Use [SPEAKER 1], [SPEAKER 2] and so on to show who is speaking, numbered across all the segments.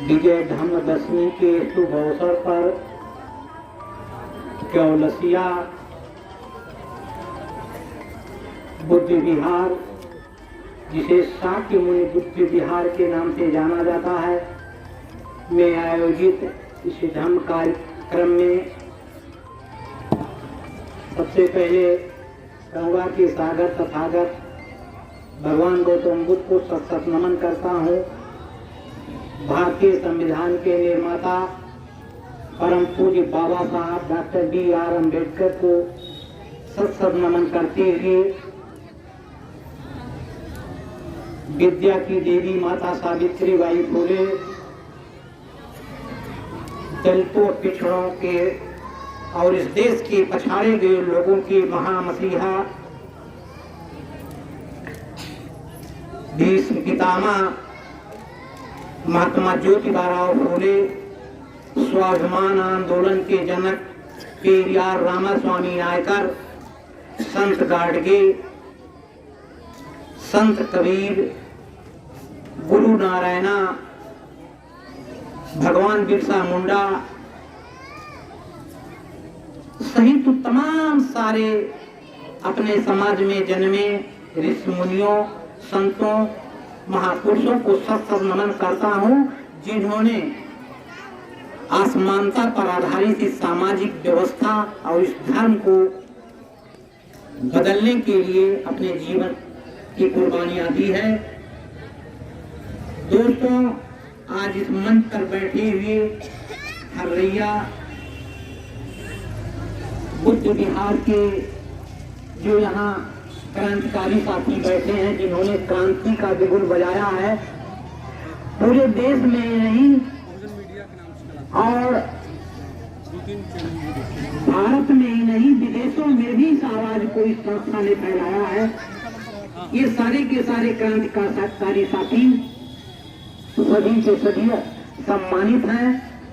[SPEAKER 1] विजयदशमी के शुभ अवसर पर केवलसिया बुद्ध विहार, जिसे शाक्य मुनि बुद्ध विहार के नाम से जाना जाता है, में आयोजित इस धम्म कार्यक्रम में सबसे पहले गंगा के सागर तथागत भगवान गौतम बुद्ध को सत नमन करता हूँ। भारतीय संविधान के निर्माता परम पूज्य बाबा साहब डॉक्टर B.R. अम्बेडकर को सत नमन करते हुए विद्या की देवी माता सावित्रीबाई फुले, दलितों, पिछड़ों के और इस देश के पछाड़े गए लोगों के महामसीहा भीष्म पितामह महात्मा ज्योतिबा फुले, स्वाभिमान आंदोलन के जनक पेरियार रामास्वामी नायकर, संत गाडगे, संत कबीर, गुरु नारायणा, भगवान बिरसा मुंडा सहित तमाम सारे अपने समाज में जन्मे ऋषि मुनियों, संतों, महापुरुषों को सत नमन करता हूँ, जिन्होंने असमानता पर आधारित इस सामाजिक व्यवस्था और इस धर्म को बदलने के लिए अपने जीवन की कुर्बानियां दी है। दोस्तों, आज इस मंच पर बैठे हुए हरैया बुद्ध विहार के जो यहाँ क्रांतिकारी साथी बैठे हैं, जिन्होंने क्रांति का बिगुल बजाया है, पूरे देश में नहीं और भारत में ही नहीं, विदेशों में भी इस आवाज को इस संस्था ने फैलाया है। ये सारे के सारे क्रांतिकारी साथी सभी से सभी सम्मानित हैं,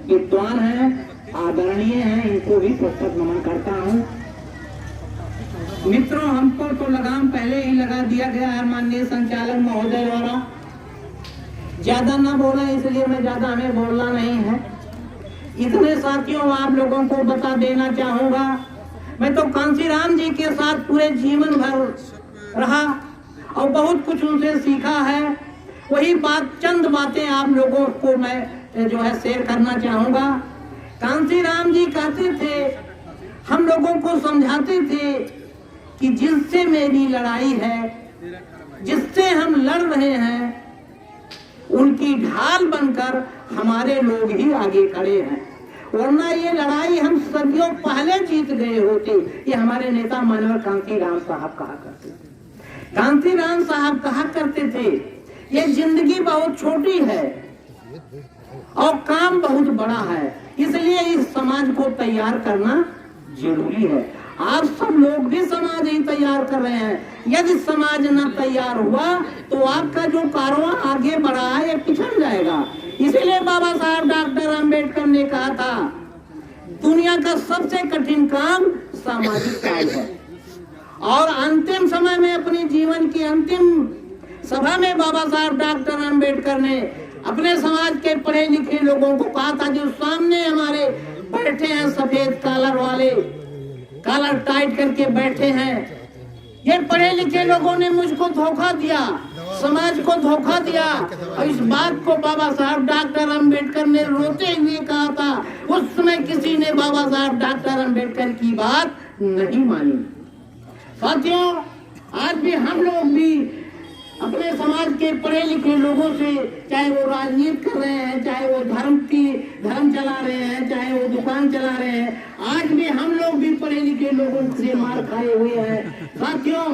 [SPEAKER 1] विद्वान हैं, आदरणीय हैं, इनको भी सत नमन करता हूँ। मित्रों, हमको तो लगाम पहले ही लगा दिया गया है माननीय संचालक महोदय द्वारा, ज्यादा ना बोला इसलिए मैं ज्यादा हमें बोलना नहीं है। इतने साथियों, आप लोगों को बता देना चाहूंगा, मैं तो कांसीराम जी के साथ पूरे जीवन भर रहा और बहुत कुछ उनसे सीखा है। वही बात, चंद बातें आप लोगों को मैं जो है शेयर करना चाहूंगा। कांसीराम जी कहते थे, हम लोगों को समझाते थे कि जिससे मेरी लड़ाई है, जिससे हम लड़ रहे हैं, उनकी ढाल बनकर हमारे लोग ही आगे खड़े हैं, वरना ये लड़ाई हम सदियों पहले जीत गए होते। ये हमारे नेता मानवर कांसीराम साहब कहा करते थे। कांसीराम साहब कहा करते थे, ये जिंदगी बहुत छोटी है और काम बहुत बड़ा है, इसलिए इस समाज को तैयार करना जरूरी है। आप सब लोग भी समाज ही तैयार कर रहे हैं। यदि समाज न तैयार हुआ तो आपका जो कारवां आगे बढ़ा है ये पिछड़ जाएगा। इसीलिए बाबा साहब डॉक्टर अम्बेडकर ने कहा था, दुनिया का सबसे कठिन काम सामाजिक कार्य है। और अंतिम समय में, अपने जीवन की अंतिम सभा में, बाबा साहब डॉक्टर अम्बेडकर ने अपने समाज के पढ़े लिखे लोगों को कहा था, जो सामने हमारे बैठे हैं सफेद कॉलर वाले, कॉलर टाइट करके बैठे हैं, ये पढ़े लिखे लोगों ने मुझको धोखा दिया, समाज को धोखा दिया। और इस बात को बाबा साहब डॉक्टर अम्बेडकर ने रोते हुए कहा था। उस समय किसी ने बाबा साहब डॉक्टर अम्बेडकर की बात नहीं मानी। साथियों, आज भी हम लोग भी अपने समाज के पढ़े लिखे लोगों से, चाहे वो राजनीति कर रहे हैं, चाहे वो धर्म चला रहे हैं, चाहे वो दुकान चला रहे हैं, आज भी हम लोग भी पढ़े लिखे लोगों से मार खाए हुए हैं। साथियों,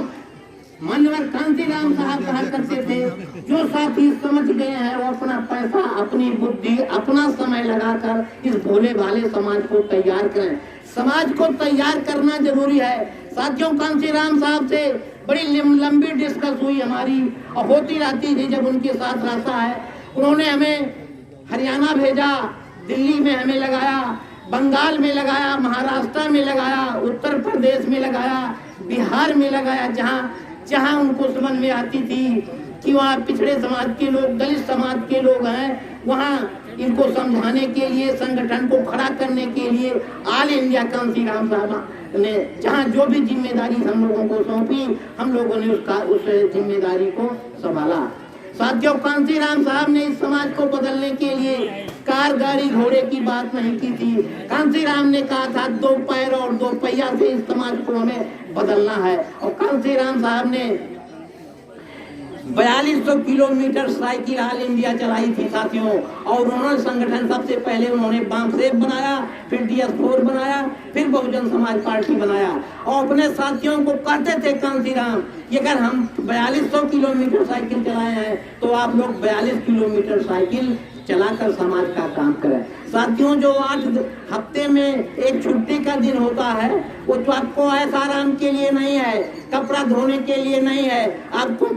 [SPEAKER 1] माननीय कांसीराम साहब कहा करते थे, जो साथी समझ गए हैं वो अपना पैसा, अपनी बुद्धि, अपना समय लगाकर इस भोले भाले समाज को तैयार करें। समाज को तैयार करना जरूरी है। साथियों, कांसीराम साहब से बड़ी लंबी डिस्कस हुई हमारी और होती रहती थी जब उनके साथ रहता है। उन्होंने हमें हरियाणा भेजा, दिल्ली में हमें लगाया, बंगाल में लगाया, महाराष्ट्र में लगाया, उत्तर प्रदेश में लगाया, बिहार में लगाया, जहाँ जहाँ उनको समझ में आती थी कि वहाँ पिछड़े समाज के लोग, दलित समाज के लोग हैं, वहाँ इनको समझाने के लिए, संगठन को खड़ा करने के लिए ऑल इंडिया कांसीराम साहब ने जहाँ जो भी जिम्मेदारी हम लोगों को सौंपी, हम लोगों ने उस जिम्मेदारी को संभाला। साथियों, कांसीराम साहब ने इस समाज को बदलने के लिए कार, गाड़ी, घोड़े की बात नहीं की थी। कांसीराम ने कहा था 2 पैर और 2 पहिया से इस समाज को हमें बदलना है। और कांसीराम साहब ने 4200 किलोमीटर साइकिल ऑल इंडिया चलाई थी साथियों। और उन्होंने संगठन सबसे पहले उन्होंने बामसेफ बनाया, फिर DS4 बनाया, फिर बहुजन समाज पार्टी बनाया। और अपने साथियों को कहते थे कांसीराम कि अगर हम 4200 किलोमीटर साइकिल चलाए हैं तो आप लोग 42 किलोमीटर साइकिल चलाकर समाज का काम करें। साथियों, जो 8 हफ्ते में एक छुट्टी का दिन होता है, वो तो आपको ऐसा आराम के लिए नहीं है, कपड़ा धोने के लिए नहीं है, आपको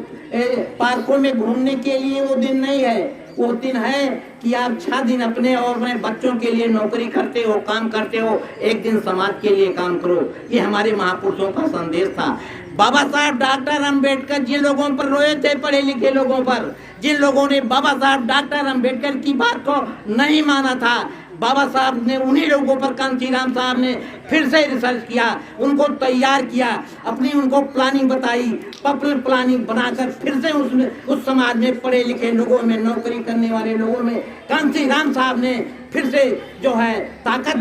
[SPEAKER 1] पार्कों में घूमने के लिए वो दिन नहीं है। वो दिन है कि आप 6 दिन अपने और अपने बच्चों के लिए नौकरी करते हो, काम करते हो, एक दिन समाज के लिए काम करो। ये हमारे महापुरुषों का संदेश था। बाबा साहब डॉक्टर अंबेडकर जिन लोगों पर रोए थे, पढ़े लिखे लोगों पर, जिन लोगों ने बाबा साहब डॉक्टर अंबेडकर की बात को नहीं माना था, बाबा साहब ने उन्हीं लोगों पर, कांसीराम साहब ने फिर से रिसर्च किया, उनको तैयार किया, अपनी उनको प्लानिंग बताई, पॉपुलर प्लानिंग बनाकर फिर से उस समाज में पढ़े लिखे लोगों में, नौकरी करने वाले लोगों में कांसीराम साहब ने फिर से जो है ताकत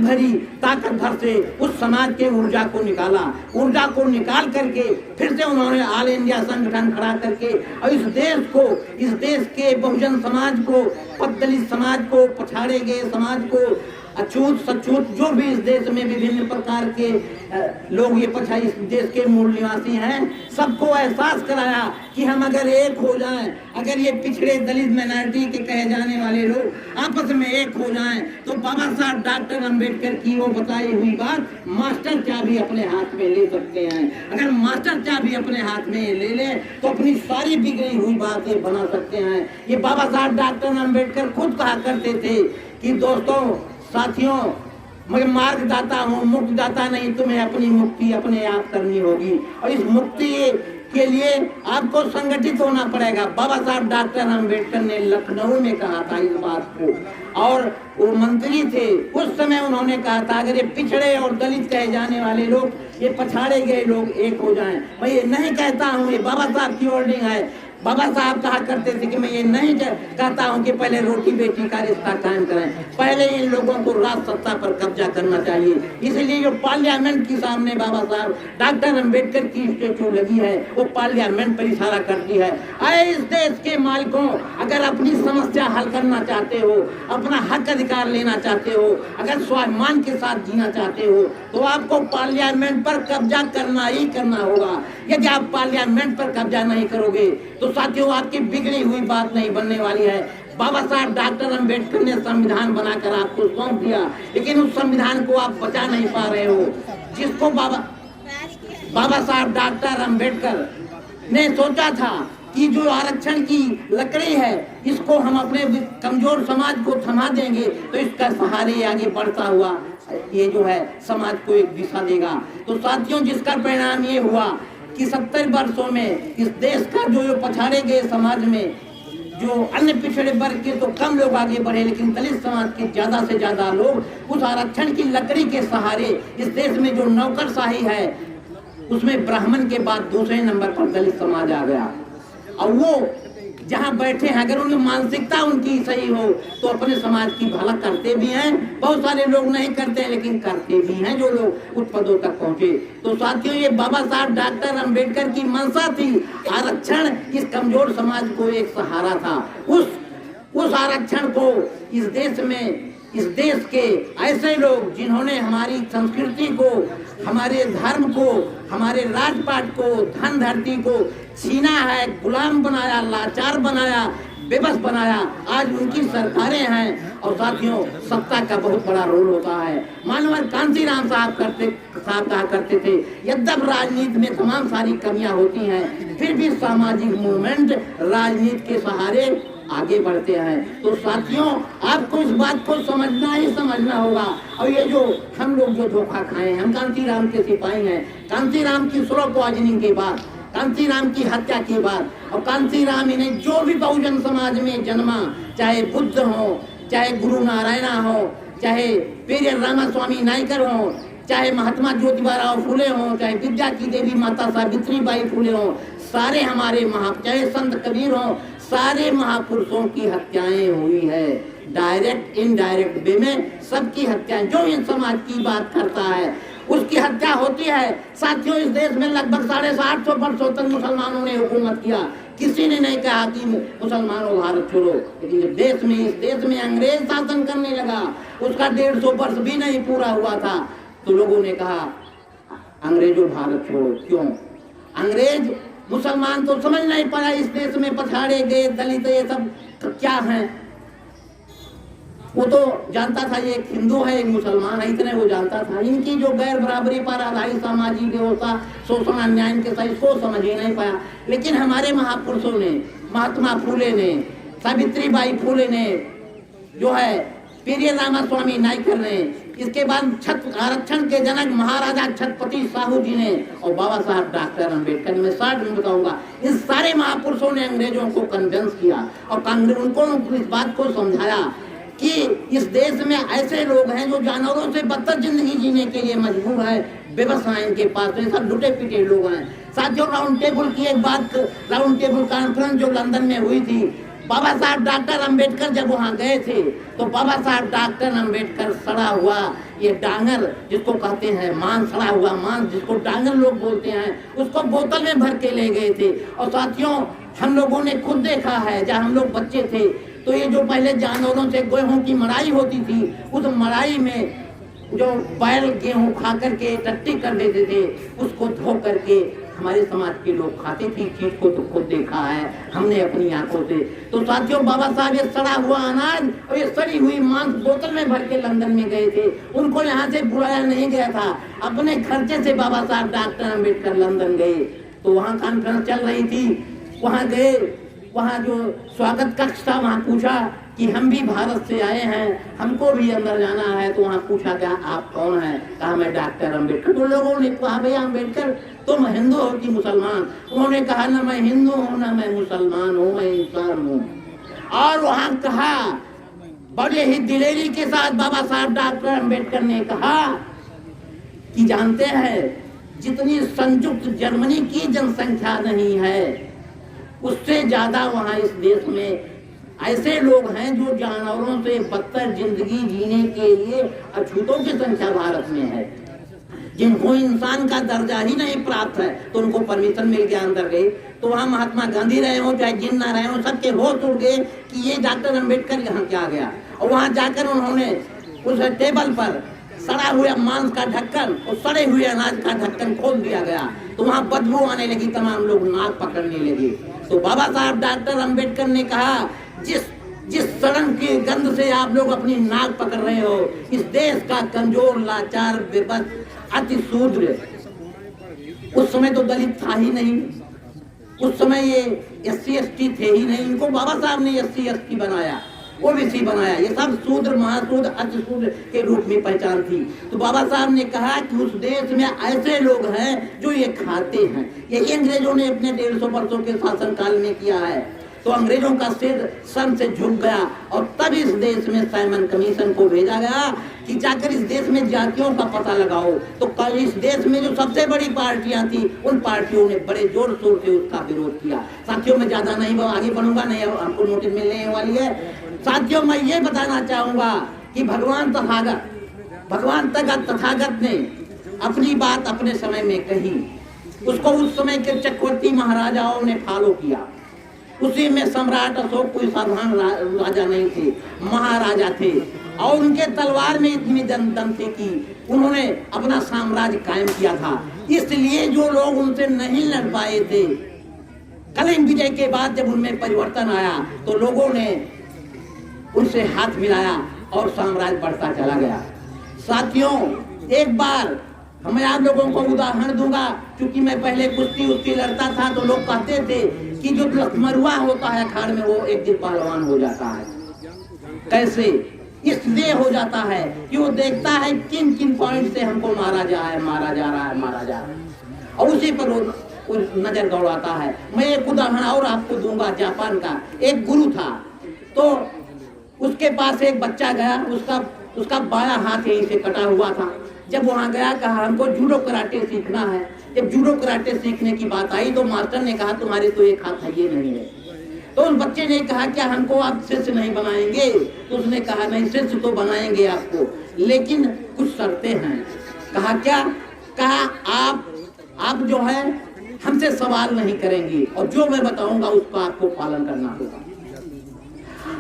[SPEAKER 1] भर से उस समाज के ऊर्जा को निकाला। ऊर्जा को निकाल करके फिर से उन्होंने ऑल इंडिया संगठन खड़ा करके और इस देश के बहुजन समाज को, दलित समाज को, पछाड़े गए समाज को, अछूत सछूत जो भी इस देश में विभिन्न प्रकार के लोग, ये इस देश के मूल निवासी हैं, सबको एहसास कराया कि हम अगर एक हो जाएं, अगर ये पिछड़े दलित माइनॉरिटी के कहे जाने वाले लोग आपस में एक हो जाएं, तो बाबा साहब डॉक्टर अंबेडकर की वो बताई हुई बात मास्टर चाबी अपने हाथ में ले सकते हैं। अगर मास्टर चाबी अपने हाथ में ले ले तो अपनी सारी बिगड़ी हुई बातें बना सकते हैं। ये बाबा साहब डॉक्टर अंबेडकर खुद कहा करते थे कि दोस्तों, साथियों, मैं मार्गदाता हूँ, मुक्तिदाता नहीं, तुम्हें अपनी मुक्ति अपने आप करनी होगी। और इस मुक्ति के लिए आपको संगठित होना पड़ेगा। बाबा साहब डॉक्टर अंबेडकर ने लखनऊ में कहा था इस बात को, और वो मंत्री थे उस समय, उन्होंने कहा था अगर ये पिछड़े और दलित कहे जाने वाले लोग, ये पछाड़े गए लोग एक हो जाएं। मैं ये नहीं कहता हूँ, ये बाबा साहब की वर्डिंग है। बाबा साहब कहा करते थे कि मैं ये नहीं कहता हूँ कि पहले रोटी बेटी का रिश्ता कायम करें, पहले इन लोगों को राज सत्ता पर कब्जा करना चाहिए। इसलिए जो पार्लियामेंट के सामने बाबा साहब डॉक्टर अंबेडकर की स्टेचू लगी है, वो पार्लियामेंट पर इशारा करती है, अरे इस देश के मालिकों, अगर अपनी समस्या हल करना चाहते हो, अपना हक अधिकार लेना चाहते हो, अगर स्वाभिमान के साथ जीना चाहते हो, तो आपको पार्लियामेंट पर कब्जा करना ही करना होगा। यदि आप पार्लियामेंट पर कब्जा नहीं करोगे तो साथियों, आपकी बिगड़ी हुई बात नहीं बनने वाली है। बाबा साहब डॉक्टर अंबेडकर ने संविधान बनाकर आपको सौंप दिया, लेकिन उस संविधान को आप बचा नहीं पा रहे हो, जिसको बाबा साहब डॉक्टर अंबेडकर ने सोचा था कि जो आरक्षण की लकड़ी है, इसको हम अपने कमजोर समाज को थमा देंगे तो इसका सहारे आगे बढ़ता हुआ ये जो है समाज को एक दिशा देगा। तो साथियों, जिसका परिणाम ये हुआ कि 70 वर्षों में इस देश का जो पछाड़े गए समाज में, जो अन्य पिछड़े वर्ग के तो कम लोग आगे बढ़े, लेकिन दलित समाज के ज्यादा से ज्यादा लोग उस आरक्षण की लकड़ी के सहारे, इस देश में जो नौकरशाही है उसमें ब्राह्मण के बाद दूसरे नंबर पर दलित समाज आ गया। और वो जहाँ बैठे हैं, अगर उनकी मानसिकता उनकी सही हो तो अपने समाज की भला करते भी हैं। बहुत सारे लोग नहीं करते हैं, लेकिन करते भी हैं जो लोग उस पदों तक पहुंचे। तो साथियों, ये बाबा साहब डॉक्टर अंबेडकर की मंशा थी, आरक्षण इस कमजोर समाज को एक सहारा था। उस आरक्षण को इस देश में, इस देश के ऐसे लोग जिन्होंने हमारी संस्कृति को, हमारे धर्म को, हमारे राजपाट को, धन धरती को छीना है, गुलाम बनाया, लाचार बनाया, बेबस बनाया, आज उनकी सरकारें हैं। और साथियों, सत्ता का बहुत बड़ा रोल होता है। मानवर कांसीराम साहब कहा करते थे, यद्यप राजनीति में तमाम सारी कमियां होती हैं, फिर भी सामाजिक मूवमेंट राजनीति के सहारे आगे बढ़ते हैं। तो साथियों, आपको इस बात को समझना ही समझना होगा। और ये जो हम लोग जो धोखा खाए हैं, हम कांसीराम के सिपाही हैं। कांसीराम की स्लो पॉइजनिंग के बाद कांसीराम की हत्या के बाद। और कांसीराम इन्हें जो भी बहुजन समाज में जन्मा, चाहे बुद्ध हो, चाहे गुरु नारायणा हो, चाहे पेरियर रामास्वामी नायकर हो, चाहे महात्मा ज्योतिबा फूले हो, चाहे विद्या की देवी माता सावित्री बाई फूले हो, सारे हमारे चाहे संत कबीर हो, सारे महापुरुषों की हत्याएं हुई है। डायरेक्ट इनडायरेक्ट वे में सबकी हत्याएं, जो इन समाज की बात करता है उसकी हत्या होती है। साथियों, इस देश में लगभग 750 वर्षों तक मुसलमानों ने हुकूमत किया। किसी ने नहीं कहा कि मुसलमानों भारत छोड़ो, लेकिन इस देश में अंग्रेज शासन करने लगा, उसका 150 वर्ष भी नहीं पूरा हुआ था, तो लोगों ने कहा अंग्रेजों भारत छोड़ो। क्यों? अंग्रेज मुसलमान तो समझ नहीं पाया, इस देश में पछाड़े गए दलित ये सब क्या हैं। वो तो जानता था ये एक हिंदू है एक मुसलमान है, इतने वो जानता था। इनकी जो गैर बराबरी पर आधारित सामाजिक व्यवस्था, शोषण अन्याय के साथ इसको समझ ही नहीं पाया। लेकिन हमारे महापुरुषों ने, महात्मा फूले ने, सावित्री बाई फूले ने, जो है पेरियर रामास्वामी नायकर ने, इसके बाद आरक्षण के जनक महाराजा छत्रपति साहू जी ने, और बाबा साहब डॉक्टर अम्बेडकर, मैं शॉर्ट में बताऊंगा, इन सारे महापुरुषों ने अंग्रेजों को कन्विंस किया और उनको इस बात को समझाया कि इस देश में ऐसे लोग हैं जो जानवरों से बदतर जिंदगी जीने के लिए मजबूर है, व्यवस्था इनके पास, तो सब लुटे पिटे लोग हैं। साथियों, राउंड टेबल की एक बात, राउंड टेबल कॉन्फ्रेंस जो लंदन में हुई थी, बाबा साहब डॉक्टर अंबेडकर जब वहाँ गए थे तो बाबा साहब डॉक्टर अंबेडकर सड़ा हुआ ये डांगर जिसको कहते हैं मांस, सड़ा हुआ मांस जिसको डांगर लोग बोलते हैं, उसको बोतल में भर के ले गए थे। और साथियों, हम लोगों ने खुद देखा है, जब हम लोग बच्चे थे तो ये जो पहले जानवरों से गेहूं की मड़ाई होती थी, उस मड़ाई में जो बैल गेहूं खा करके टट्टी कर देते थे, उसको धो करके हमारे समाज के लोग खाते थे। चीज को तो खुद देखा है हमने अपनी आंखों से। तो साथियों, बाबा साहब ये सड़ा हुआ अनाज और ये सड़ी हुई मांस बोतल में भर के लंदन में गए थे। उनको यहाँ से बुलाया नहीं गया था, अपने खर्चे से बाबा साहब डॉक्टर अम्बेडकर लंदन गए। तो वहाँ कॉन्फ्रेंस चल रही थी, वहाँ गए, वहाँ जो स्वागत कक्ष था वहाँ पूछा कि हम भी भारत से आए हैं, हमको भी अंदर जाना है। तो वहाँ पूछा क्या आप कौन हैं? कहा मैं डॉक्टर अम्बेडकर। तो लोगों ने कहा भैया अम्बेडकर तुम हिंदू हो कि मुसलमान? उन्होंने कहा ना मैं हिंदू हूँ ना मैं मुसलमान हूँ, मैं इंसान हूँ। और वहाँ कहा बड़े ही दिलेरी के साथ बाबा साहब डॉक्टर अम्बेडकर ने कहा कि जानते हैं जितनी संयुक्त जर्मनी की जनसंख्या नहीं है उससे ज्यादा वहाँ इस देश में ऐसे लोग हैं जो जानवरों से बदतर जिंदगी जीने के लिए अछूतों की संख्या भारत में है, जिनको इंसान का दर्जा ही नहीं प्राप्त है। तो उनको परमिशन मिल गया, अंदर गए। तो वहाँ महात्मा गांधी रहे हो चाहे जिन ना रहे हो, सबके होश उड़ गए कि ये डॉक्टर अम्बेडकर यहाँ क्या गया। और वहाँ जाकर उन्होंने उस टेबल पर सड़ा हुआ मांस का ढक्कन और सड़े हुए अनाज का ढक्कन खोल दिया गया। तो वहाँ बदबू आने लगी, तमाम लोग नाक पकड़ने लगे। तो बाबा साहब डॉक्टर अम्बेडकर ने कहा जिस सड़न की गंध से आप लोग अपनी नाक पकड़ रहे हो, इस देश का कमजोर, लाचार, बेबस, अति शूद्र, उस समय तो दलित था ही नहीं, उस समय ये SC ST थे ही नहीं, इनको बाबा साहब ने SC ST बनाया, OBC बनाया। ये सब शूद्र, महाशूद्र, अति शूद्र के रूप में पहचान थी। तो बाबा साहब ने कहा कि उस देश में ऐसे लोग हैं जो ये खाते हैं। यही अंग्रेजों ने अपने 150 वर्षों के शासनकाल में किया है। तो अंग्रेजों का सिर सर से झुक गया और तब इस देश में साइमन कमीशन को भेजा गया कि जाकर इस देश में जातियों का पता लगाओ। तो कल इस देश में जो सबसे बड़ी पार्टियां थी, उन पार्टियों ने बड़े जोर शोर से उसका विरोध किया। साथियों, मैं ज्यादा नहीं आगे बढ़ूंगा, नहीं हमको नोटिस मिलने वाली है। साथियों, मैं ये बताना चाहूंगा कि भगवान तथागत ने अपनी बात अपने समय में कही, उसको उस समय के चक्रवर्ती महाराजाओं ने फॉलो किया। उसी में सम्राट अशोक कोई साधारण राजा नहीं थे, महाराजा थे, और उनके तलवार में इतनी दम थी कि उन्होंने अपना साम्राज्य कायम किया था। इसलिए जो लोग उनसे नहीं लड़ पाए थे, कलिंग विजय के बाद जब उनमें परिवर्तन आया तो लोगों ने उनसे हाथ मिलाया और साम्राज्य बढ़ता चला गया। साथियों, एक बार मैं आप लोगों को उदाहरण दूंगा, क्योंकि मैं पहले कुश्ती लड़ता था, तो लोग कहते थे कि जो लखमरुआ होता है अखाड़ में, वो एक दिन पहलवान हो जाता है। कैसे? इसलिए हो जाता है कि वो देखता है किन किन पॉइंट से हमको मारा जा रहा है, और उसी पर वो नजर दौड़ाता है। मैं एक उदाहरण और आपको दूंगा जापान का। एक गुरु था, तो उसके पास एक बच्चा गया, उसका बायां हाथ यहीं से कटा हुआ था। जब वहां गया, कहा हमको जूडो कराटे सीखना है। जब जूडो कराटे सीखने की बात आई तो मास्टर ने कहा तुम्हारे तो एक हाथ है, ये नहीं है। तो उस बच्चे ने कहा क्या हमको आप शिष्य नहीं बनाएंगे? तो उसने कहा नहीं, शिष्य तो बनाएंगे आपको, लेकिन कुछ शर्तें हैं। कहा क्या? कहा आप जो है हमसे सवाल नहीं करेंगे और जो मैं बताऊंगा उसका आपको पालन करना होगा।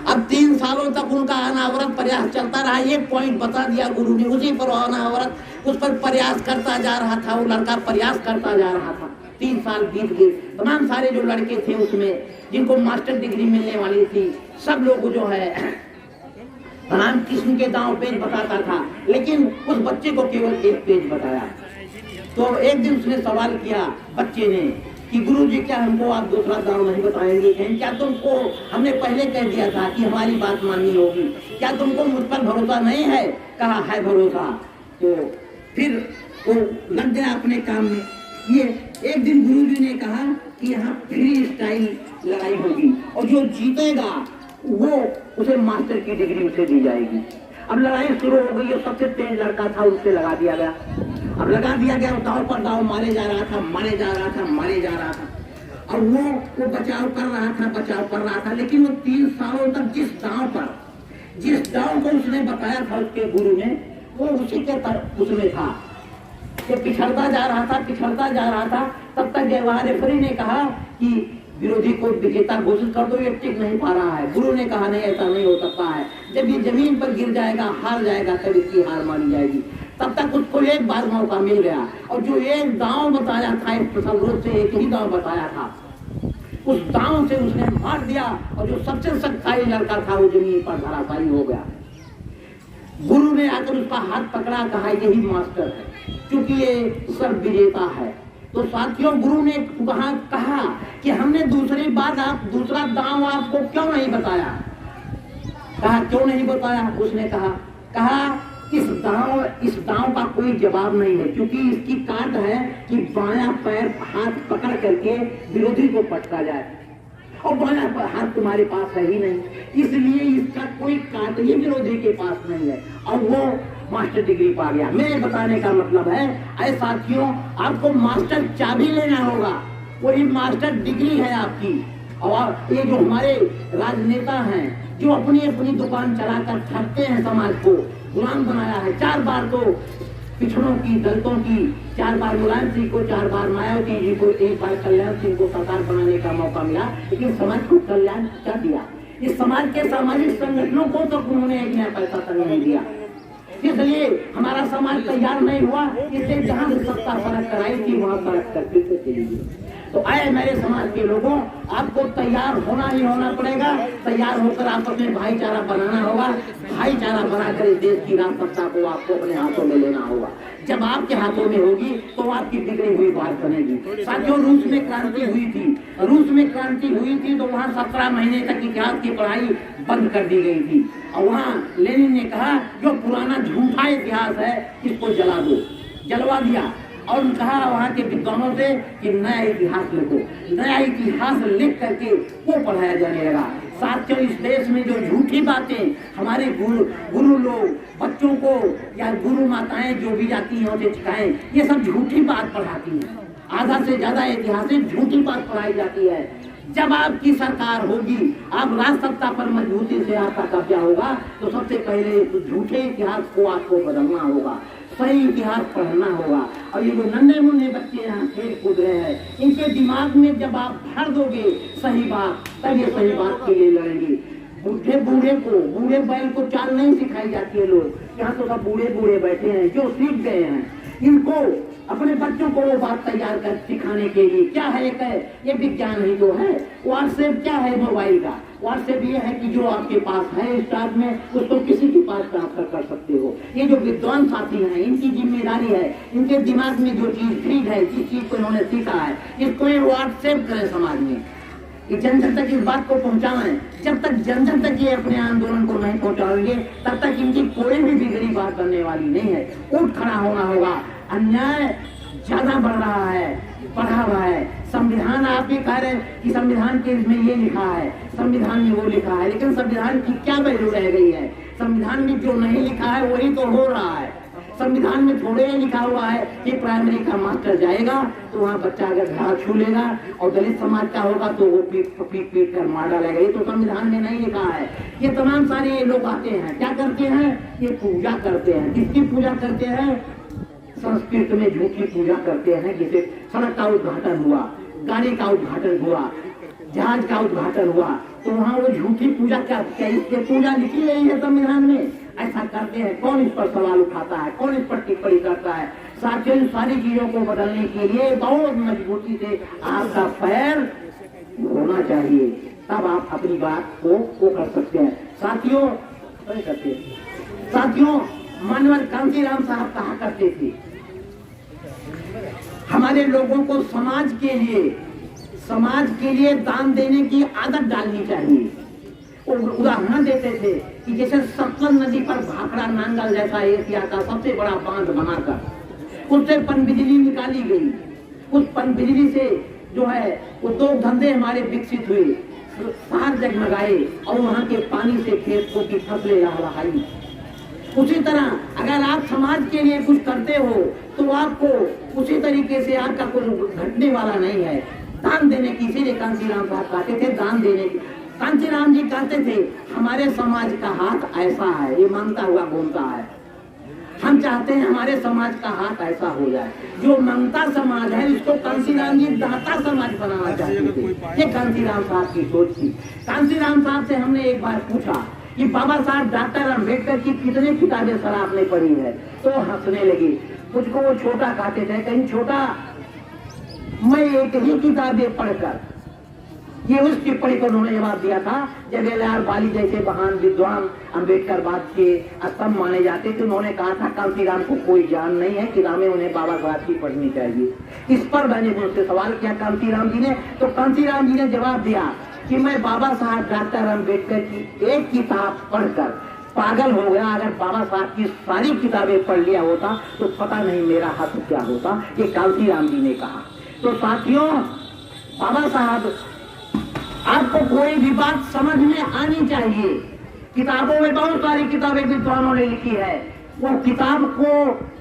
[SPEAKER 1] अब 3 सालों तक उनका अनावरत प्रयास चलता रहा। एक पॉइंट बता दिया गुरु ने, उसी पर अनावरत उस पर प्रयास करता जा रहा था। वो लड़का प्रयास करता जा रहा था। 3 साल बीत गए। तमाम सारे जो लड़के थे उसमें जिनको मास्टर डिग्री मिलने वाली थी, सब लोग जो है राम कृष्ण के दांव पेज बताता था, लेकिन उस बच्चे को केवल एक पेज बताया। तो एक दिन उसने सवाल किया बच्चे ने कि गुरुजी क्या हमको आप दूसरा दांव नहीं बताएंगे? क्या तुमको हमने पहले कह दिया था कि हमारी बात माननी होगी, क्या तुमको मुझ पर भरोसा नहीं है? कहा है भरोसा। तो फिर वो लग गया अपने काम में। ये एक दिन गुरुजी ने कहा कि यहाँ फ्री स्टाइल लड़ाई होगी और जो जीतेगा वो उसे मास्टर की डिग्री उसे दी जाएगी। अब लड़ाई शुरू हो गई और सबसे तेज लड़का था उससे लगा दिया गया। अब लगा दिया गया, दांव पर दांव मारे जा रहा था, मारे जा रहा था, मारे जा रहा था। और वो बचाव कर रहा था, लेकिन वो 3 सालों तक जिस दांव को उसने बताया था उसके गुरु ने, वो उसी के तरफ उसमें था। ये पिछड़ता जा रहा था। तब तक जवाहर रेफरी ने कहा कि विरोधी को विजेता घोषित कर दो, ये टिक नहीं पा रहा है। गुरु ने कहा नहीं, ऐसा नहीं हो सकता है। जब ये जमीन पर गिर जाएगा, हार जाएगा, तब इसकी हार मानी जाएगी। तब तक उसको एक बार मौका मिल गया और जो एक दांव बताया था, एक प्रसंग से एक ही दांव बताया था, उस दांव से उसने मार दिया और जो सबसे शक्तिशाली लड़का था वो जमीन पर धराशायी हो गया। गुरु ने आकर उसका हाथ पकड़ा, कहा यही मास्टर है, क्योंकि ये सर्व विजेता है। तो साथियों, गुरु ने कहा कि हमने दूसरा दांव आपको क्यों नहीं बताया? कहा क्यों नहीं बताया? उसने कहा इस दांव का कोई जवाब नहीं है, क्योंकि इसकी काट है कि बायां पैर हाथ पकड़ करके विरोधी को पटका जाए और बायां हाथ तुम्हारे पास है ही नहीं, इसलिए इसका कोई काट ये विरोधी के पास नहीं है और वो मास्टर डिग्री पा गया। मेरे बताने का मतलब है ऐसे साथियों, आपको मास्टर चाबी लेना होगा, वही मास्टर डिग्री है आपकी। और ये जो हमारे राजनेता हैं जो अपनी अपनी दुकान चलाकर ठगते हैं, समाज को गुलाम बनाया है। 4 बार तो पिछड़ों की, दलितों की, 4 बार मुलायम सिंह को, 4 बार मायावती जी को, 1 बार कल्याण सिंह को सरकार बनाने का मौका मिला, लेकिन समाज को कल्याण क्या दिया? इस समाज के सामाजिक संगठनों को तो उन्होंने 1 नया पैसा तक नहीं दिया। इसलिए हमारा समाज तैयार नहीं हुआ। इसलिए जहां से सत्ता फर्क कराई थी वहां फर्क करके चली गई। तो आए मेरे समाज के लोगों, आपको तैयार होना ही होना पड़ेगा। तैयार होकर आपस में भाईचारा बनाना होगा। भाईचारा बनाकर इस देश की राज सत्ता को आपको अपने हाथों में लेना होगा। जब आपके हाथों में होगी तो आपकी बिगड़ी हुई बात बनेगी। साथियों, रूस में क्रांति हुई थी तो वहाँ 17 महीने तक इतिहास की पढ़ाई बंद कर दी गई थी और वहाँ लेनिन ने कहा जो पुराना झूठा इतिहास है इसको जला दो। जलवा दिया और कहा वहाँ के विद्वानों से कि नया इतिहास लिखो। नया इतिहास लिख करके वो पढ़ाया जाने लगा। साथियों, इस देश में जो झूठी बातें हमारे गुरु लोग बच्चों को या गुरु माताएं जो भी जाती हैं उसे सिखाएं, ये सब झूठी बात पढ़ाती हैं। आधा से ज्यादा ऐतिहासिक झूठी बात पढ़ाई जाती है। जब आपकी सरकार होगी, आप राज सत्ता पर मजबूती से आपका कब्जा होगा, तो सबसे पहले झूठे इतिहास को आपको बदलना होगा, सही इतिहास पढ़ना होगा। और ये जो नन्हे मुन्ने बच्चे यहाँ खेल कूद रहे हैं, इनके दिमाग में जब आप भर दोगे सही बात, तब ये सही बात के लिए लड़ेंगे। बूढ़े बैल को चाल नहीं सिखाई जाती है। लोग यहाँ तो सब बूढ़े बैठे हैं जो सीख गए हैं। इनको अपने बच्चों को वो बात तैयार कर सिखाने के लिए क्या है, ये विज्ञान ही तो है। व्हाट्सएप क्या है मोबाइल का? व्हाट्सएप ये है कि जो आपके पास है स्टार्ट में उसको किसी के पास ट्रांसफर कर सकते हो। ये जो विद्वान साथी हैं, इनकी जिम्मेदारी है, इनके दिमाग में जो चीज फीड है, जिस चीज को इन्होंने सीखा है, इसको ये व्हाट्सएप करें समाज में, जन जन तक इस बात को पहुंचाएं। जब तक जन जन तक ये अपने आंदोलन को नहीं पहुंचाएंगे, तब तक इनकी कोई भी बिगड़ी बात बनने वाली नहीं है। उठ खड़ा होना होगा। अन्याय ज्यादा बढ़ रहा है, बढ़ा हुआ है। संविधान आप भी कह रहे हैं कि संविधान के इसमें ये लिखा है, संविधान में वो लिखा है, लेकिन संविधान की क्या वैल्यू रह गई है? संविधान में जो नहीं लिखा है वही तो हो रहा है। संविधान में थोड़े ही लिखा हुआ है कि प्राइमरी का मास्टर जाएगा तो वहाँ बच्चा अगर घाव छू लेगा और दलित समाज का होगा तो वो पीट कर मार डालेगा। ये तो संविधान में नहीं लिखा है। ये तमाम सारे लोग आते हैं, क्या करते हैं? ये पूजा करते हैं। किसकी पूजा करते हैं? संस्कृत में झूठी पूजा करते हैं। जैसे सड़क का उद्घाटन हुआ, गाड़ी का उद्घाटन हुआ, जहाज का उद्घाटन हुआ, तो वहाँ वो झूठी पूजा क्या इसके पूजा लिखी गई है संविधान में? ऐसा करते हैं। कौन इस पर सवाल उठाता है? कौन इस पर टिप्पणी करता है? साथियों, इन सारी चीजों को बदलने के लिए बहुत मजबूती से आपका पैर होना चाहिए, तब आप अपनी बात को कर सकते हैं। साथियों, मानवर कांसीराम साहब कहा करते थे, हमारे लोगों को समाज के लिए दान देने की आदत डालनी चाहिए। उदाहरण देते थे कि जैसे सतलज नदी पर भाखड़ा नांगल जैसा एशिया का सबसे बड़ा बांध बनाकर उससे पनबिजली निकाली गई। उस पनबिजली से जो है उद्योग धंधे हमारे विकसित हुए, शहर जगमगाए और वहाँ के पानी से खेतों की फसलें लहलहाई। उसी तरह अगर आप समाज के लिए कुछ करते हो तो आपको उसी तरीके से आपका कुछ घटने वाला नहीं है। दान देने की, इसीलिए कांसीराम साहब कहते थे दान देने की। कांसीराम जी कहते थे हमारे समाज का हाथ ऐसा है, ये मांगता हुआ घूमता है। हम चाहते हैं हमारे समाज का हाथ ऐसा हो जाए। जो मांगता समाज है इसको कांसीराम जी दाता समाज बनाना चाहते थे। ये कांसीराम साहब की सोच थी। कांसीराम साहब से हमने एक बार पूछा कि बाबा साहब डॉक्टर अम्बेडकर की कितनी किताबें सर आपने पढ़ी है? तो हंसने लगे। मुझको वो छोटा कहते थे, कहीं छोटा मैं एक ही किताबें पढ़कर, ये उस टिप्पणी पर उन्होंने जवाब दिया था जब एल.आर. बाली जैसे महान विद्वान अम्बेडकरवाद के स्तंभ माने जाते थे। उन्होंने कहा था कांसीराम को कोई ज्ञान नहीं है, किताबें उन्हें बाबा साहब की पढ़नी चाहिए। इस पर मैंने उनसे सवाल किया कांसीराम जी ने, तो कांसीराम जी ने जवाब दिया कि मैं बाबा साहब डॉक्टर अम्बेडकर की एक किताब पढ़कर पागल हो गया। अगर बाबा साहब की सारी किताबें पढ़ लिया होता तो पता नहीं मेरा हाथ क्या होता। ये कांसीराम जी ने कहा। तो साथियों, बाबा साहब, आपको कोई भी बात समझ में आनी चाहिए। किताबों में बहुत सारी किताबें विद्वानों ने लिखी है, वो किताब को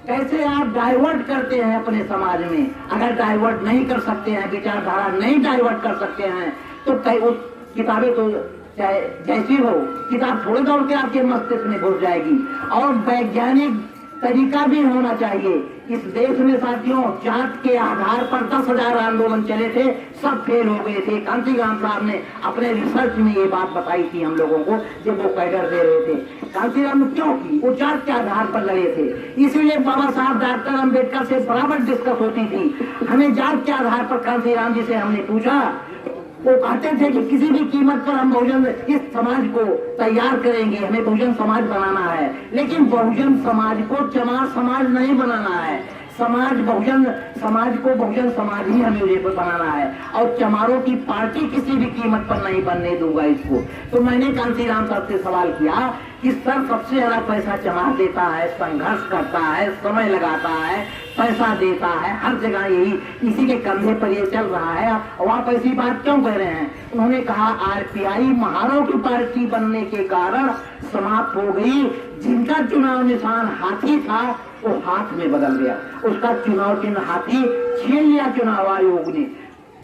[SPEAKER 1] कैसे आप डाइवर्ट करते हैं अपने समाज में। अगर डाइवर्ट नहीं कर सकते हैं, विचारधारा नहीं डाइवर्ट कर सकते हैं, तो वो किताबें तो चाहे जैसी हो, किताब थोड़ी दौड़ के आपके मस्तिष्क में घुस जाएगी। और वैज्ञानिक तरीका भी होना चाहिए। इस देश में साथियों जात के आधार पर 10,000 आंदोलन चले थे, सब फेल हो गए थे। कांसीराम साहब ने अपने रिसर्च में ये बात बताई थी हम लोगों को जब वो कैडर दे रहे थे। कांसीराम क्यों की? वो जात के आधार पर लड़े थे। इसीलिए बाबा साहब डॉक्टर अम्बेडकर से बराबर डिस्कस होती थी। हमें जात के आधार पर कांसीराम जी से हमने पूछा, वो कहते थे कि किसी भी कीमत पर हम बहुजन इस समाज को तैयार करेंगे, हमें बहुजन समाज बनाना है। लेकिन बहुजन समाज को चमार समाज नहीं बनाना है। बहुजन समाज को बहुजन समाज ही हमें बनाना है और चमारों की पार्टी किसी भी कीमत पर नहीं बनने दूंगा इसको। तो मैंने कांसीराम साहब से सवाल किया कि सर सबसे ज्यादा पैसा चमार देता है, संघर्ष करता है, समय लगाता है, पैसा देता है, हर जगह यही इसी के कंधे पर ये चल रहा है, और आप ऐसी बात क्यों कह रहे हैं? उन्होंने कहा आरपीआई महारों की पार्टी बनने के कारण समाप्त हो गई। जिनका चुनाव निशान हाथी था वो हाथ में बदल गया, उसका चुनाव चिन्ह हाथी छीन लिया चुनाव आयोग ने।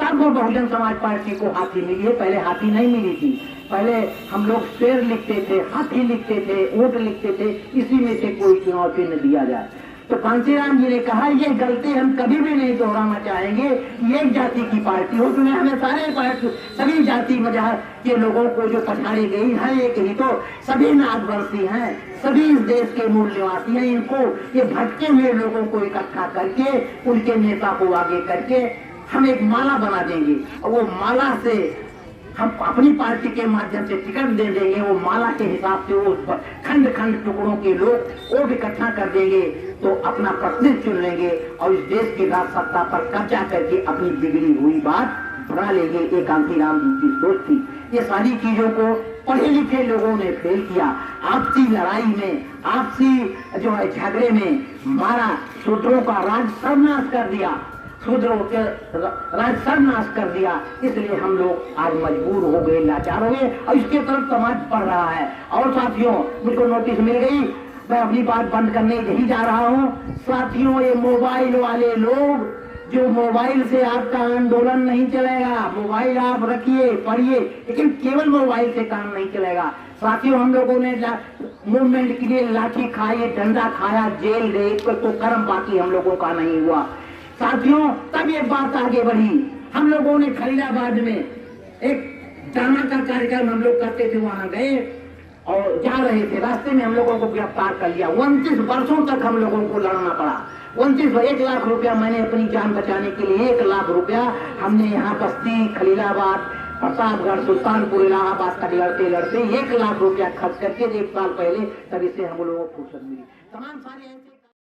[SPEAKER 1] तब वो बहुजन समाज पार्टी को हाथी मिली है, पहले हाथी नहीं मिली थी। पहले हम लोग शेर लिखते थे, हाथी लिखते थे, ऊंट लिखते थे, इसी में से कोई चुनाव चिन्ह दिया जाए। तो कांसीराम जी ने कहा ये गलती हम कभी भी नहीं दोहराना चाहेंगे। एक जाति की पार्टी हो, उसमें हमें सभी जाति मजहब के लोगों को जो पछाड़ी गई है, एक ही तो सभी नागवंशी हैं, सभी इस देश के मूल निवासी हैं। इनको ये भटके हुए लोगों को इकट्ठा करके उनके नेता को आगे करके हम एक माला बना देंगे और वो माला से हम अपनी पार्टी के माध्यम से टिकट दे देंगे। वो माला के हिसाब से वो खंड खंड टुकड़ों के लोग वो इकट्ठा कर देंगे तो अपना प्रतिनिधि चुन लेंगे और इस देश की राज सत्ता पर कब्जा करके अपनी बिगड़ी हुई बात बढ़ा लेंगे। ये कांसीराम जी की सोच थी। ये सारी चीजों को पढ़े लिखे लोगों ने फेल किया। आपसी लड़ाई में, आपसी जो है झगड़े में मारा, शूद्रों का राज सर्वनाश कर दिया, शूद्रों के राज सर्वनाश कर दिया। इसलिए हम लोग आज मजबूर हो गए, लाचार हो गए और इसके तरफ समाज बढ़ रहा है। और साथियों, मुझको नोटिस मिल गई, मैं अपनी बात बंद करने यही जा रहा हूँ। साथियों, ये मोबाइल वाले लोग, जो मोबाइल से आपका आंदोलन नहीं चलेगा, मोबाइल आप रखिए, पढ़िए, लेकिन केवल मोबाइल से काम नहीं चलेगा। साथियों, हम लोगों ने मूवमेंट के लिए लाठी खाई, डंडा खाया, जेल गए, तो कर्म बाकी हम लोगों का नहीं हुआ। साथियों, तब ये बात आगे बढ़ी। हम लोगों ने खलीलाबाद में एक ड्रामा का कार्यक्रम हम लोग करते थे, वहां गए और जा रहे थे, रास्ते में हम लोगों को गिरफ्तार कर लिया। 29 वर्षों तक हम लोगों को लड़ना पड़ा। 1 लाख रुपया मैंने अपनी जान बचाने के लिए 1 लाख रुपया हमने यहाँ बस्ती, खलीलाबाद, प्रतापगढ़, सुल्तानपुर, इलाहाबाद तक लड़ते लड़ते 1 लाख रुपया खर्च करके 1 साल पहले तभी से हम लोगों को फुर्सत मिली। तमाम सारे